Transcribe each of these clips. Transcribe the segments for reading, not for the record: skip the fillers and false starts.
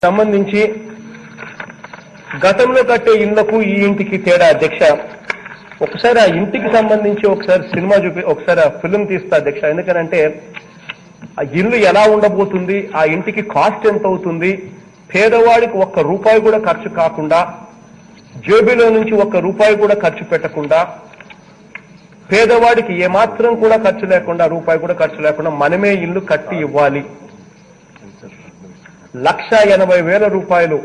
సంబంధించి గతంలో కట్టే ఇళ్లకు ఈ ఇంటికి తేడా అధ్యక్ష. ఒకసారి ఆ ఇంటికి సంబంధించి ఒకసారి సినిమా ఒకసారి ఆ ఫిల్మ్ తీస్తా అధ్యక్ష. ఎందుకనంటే ఆ ఇల్లు ఎలా ఉండబోతుంది, ఆ ఇంటికి కాస్ట్ ఎంత అవుతుంది, పేదవాడికి ఒక్క రూపాయి కూడా ఖర్చు కాకుండా, జేబులో నుంచి ఒక్క రూపాయి కూడా ఖర్చు పెట్టకుండా, పేదవాడికి ఏమాత్రం కూడా ఖర్చు లేకుండా, రూపాయి కూడా ఖర్చు లేకుండా మనమే ఇల్లు కట్టి ఇవ్వాలి. 1,80,000 రూపాయలు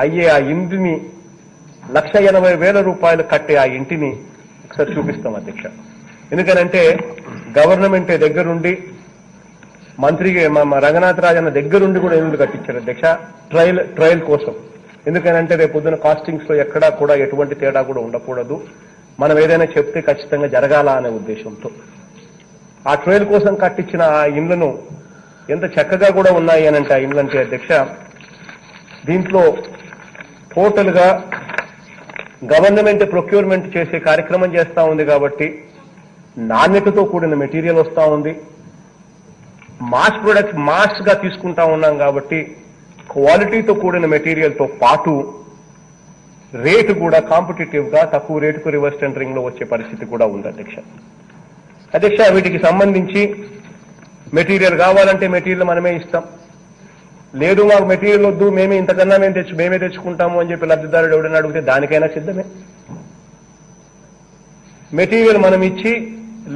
అయ్యే ఆ ఇంటిని, 1,80,000 రూపాయలు కట్టే ఆ ఇంటిని ఒకసారి చూపిస్తాం అధ్యక్ష. ఎందుకనంటే గవర్నమెంట్ దగ్గరుండి, మంత్రి రంగనాథ్ రాజన్న దగ్గరుండి కూడా ఇల్లు కట్టించారు అధ్యక్ష, ట్రయల్ కోసం. ఎందుకనంటే రేపు పొద్దున కాస్టింగ్స్ లో ఎక్కడా కూడా ఎటువంటి తేడా కూడా ఉండకూడదు, మనం ఏదైనా చెప్తే ఖచ్చితంగా జరగాల అనే ఉద్దేశంతో ఆ ట్రయల్ కోసం కట్టించిన ఆ ఇండ్లను ఎంత చక్కగా కూడా ఉన్నాయి అనంటే ఆ ఇండ్లంటే అధ్యక్ష, దీంట్లో టోటల్ గా గవర్నమెంట్ ప్రొక్యూర్మెంట్ చేసే కార్యక్రమం చేస్తా ఉంది కాబట్టి నాణ్యతతో కూడిన మెటీరియల్ వస్తా ఉంది. మాస్ ప్రొడక్ట్స్ మాస్ గా తీసుకుంటా ఉన్నాం కాబట్టి క్వాలిటీతో కూడిన మెటీరియల్ తో పాటు రేటు కూడా కాంపిటేటివ్ గా తక్కువ రేటుకు రివర్స్ టెండరింగ్ లో వచ్చే పరిస్థితి కూడా ఉంది అధ్యక్ష. వీటికి సంబంధించి మెటీరియల్ కావాలంటే మెటీరియల్ మనమే ఇస్తాం, లేదు మాకు మెటీరియల్ వద్దు మేమే ఇంతకన్నా మేమే తెచ్చుకుంటాము అని చెప్పి లబ్ధిదారుడు ఎవడని అడిగితే దానికైనా సిద్ధమే. మెటీరియల్ మనం ఇచ్చి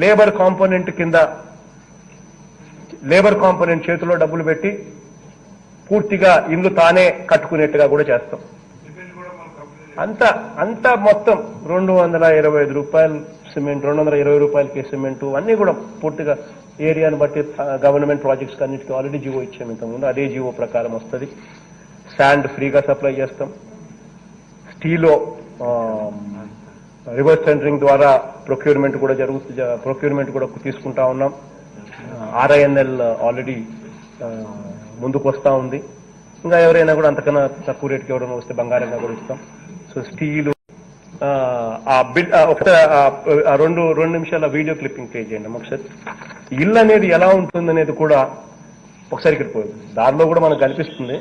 లేబర్ కాంపోనెంట్ కింద, లేబర్ కాంపోనెంట్ చేతిలో డబ్బులు పెట్టి పూర్తిగా ఇల్లు తానే కట్టుకునేట్టుగా కూడా చేస్తాం. అంతా మొత్తం 225 రూపాయలు సిమెంట్, 220 రూపాయలకి సిమెంటు అన్ని కూడా పూర్తిగా ఏరియాను బట్టి గవర్నమెంట్ ప్రాజెక్ట్స్ అన్నిటికీ ఆల్రెడీ జీవో ఇచ్చాము ఇంతకుముందు, అదే జీవో ప్రకారం వస్తుంది. శాండ్ ఫ్రీగా సప్లై చేస్తాం. స్టీలో రివర్స్ టెండరింగ్ ద్వారా ప్రొక్యూర్మెంట్ కూడా ప్రొక్యూర్మెంట్ కూడా తీసుకుంటా ఉన్నాం. RINL ఆల్రెడీ ముందుకు వస్తా ఉంది. ఇంకా ఎవరైనా కూడా అంతకన్నా తక్కువ రేటుకి ఎవరైనా వస్తే బంగారంగా కూడా ఇస్తాం. సో స్టీలు ఆ బిల్ ఒకసారి 2 నిమిషాల వీడియో క్లిప్పింగ్ ప్లే చేయండి ఒకసారి. ఇల్లు అనేది ఎలా ఉంటుందనేది కూడా ఒకసారి ఇక్కడ పోయింది, దారిలో కూడా మనకు కనిపిస్తుంది.